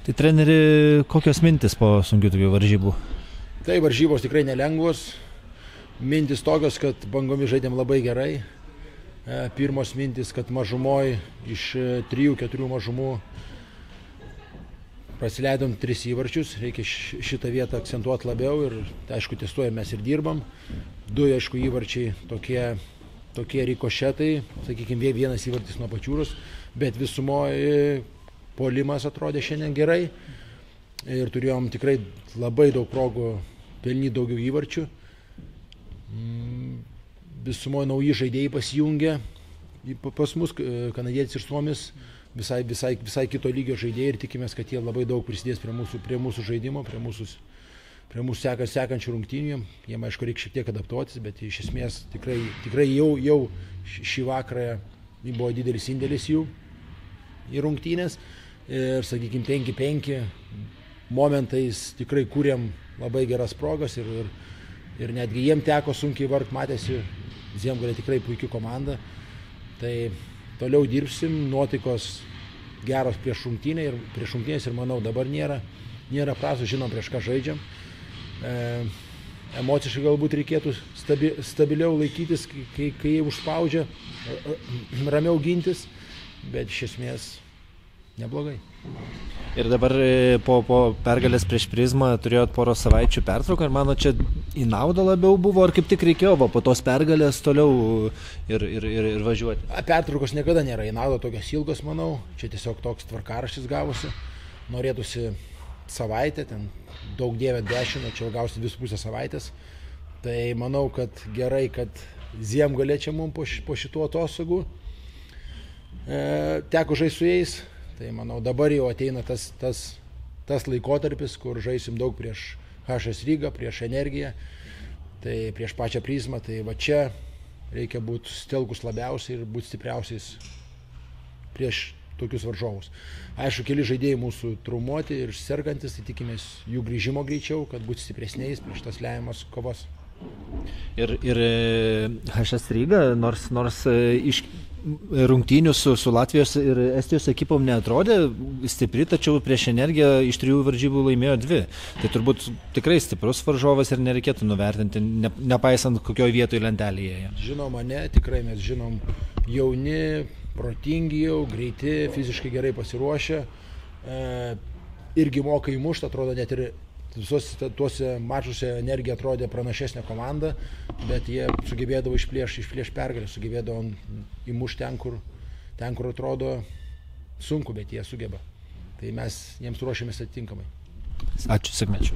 Tai treneri, kokios mintis po sunkių tokių varžybų? Tai varžybos tikrai nelengvos. Mintis tokios, kad bangomis žaidėm labai gerai. Pirmos mintis, kad mažumoj iš 3-4 mažumų prasileidom 3 įvarčius. Reikia šitą vietą akcentuoti labiau ir, aišku, testuojam mes ir dirbam. 2, aišku, įvarčiai tokie rikošetai, sakykime, vienas įvartis nuo pačiūros, bet visumoje puolimas atrodė šiandien gerai ir turėjom tikrai labai daug progų pelnyti daugiau įvarčių. Visumoje nauji žaidėjai pasijungė pas mus, kanadietis ir suomis, visai kito lygio žaidėjai ir tikimės, kad jie labai daug prisidės prie mūsų žaidimo, prie mūsų sekančių rungtynių. Jiem, aišku, reikia šiek tiek adaptuotis, bet iš esmės tikrai jau šį vakarą buvo didelis indėlis jų į rungtynės ir, sakykime, 5-5 momentais tikrai kūrėm labai geras progas ir netgi jiem teko sunkiai vargt, matėsi, Ziemgalė tikrai puikia komanda. Tai toliau dirbsim, nuotaikos geros prieš rungtynės ir manau dabar nėra prastos, žinom prieš ką žaidžiam. Emociškai galbūt reikėtų stabiliau laikytis, kai užspaudžia, ramiau gintis, bet iš esmės neblogai. Ir dabar po pergalės prieš Prizmą turėjot porą savaičių pertrauką, ar mano čia į naudą labiau buvo, ar kaip tik reikėjo po tos pergalės toliau ir važiuoti? Pertraukos niekada nėra į naudą tokios ilgos, manau. Čia tiesiog toks tvarkaraštis gavosi. Norėtųsi savaitę, ten daug dievė 10, o čia gausi 2,5 savaitės. Tai manau, kad gerai, kad Ziemgalė čia mums po šitų atostogų teko žaisti su jais. Tai manau, dabar jau ateina tas laikotarpis, kur žaisim daug prieš HS Rygą, prieš Energiją, tai prieš pačią Prizmą. Tai va čia reikia būti stelkus labiausiai ir būti stipriausiais prieš tokius varžovus. Aišku, keli žaidėjai mūsų traumuoti ir sergantis, tai tikimės jų grįžimo greičiau, kad būti stipresniais prieš tas lemiamas kovas. Ir HS Ryga, nors iš rungtynių su Latvijos ir Estijos ekipom neatrodė stipri, tačiau prieš Energiją iš 3 varžybų laimėjo 2. Tai turbūt tikrai stiprus varžovas ir nereikėtų nuvertinti, nepaisant kokioje vietoje lentelėje. Žinoma, ne, tikrai mes žinom, jauni, protingi jau, greiti, fiziškai gerai pasiruošę, irgi moka įmušti, atrodo net ir visuose tuose mačuose Energija atrodė pranašesnė komanda, bet jie sugebėdavo išplėšti pergalę, sugebėdavo įmušti ten, kur atrodo sunku, bet jie sugeba. Tai mes jiems ruošiamės atitinkamai. Ačiū, sėkmės.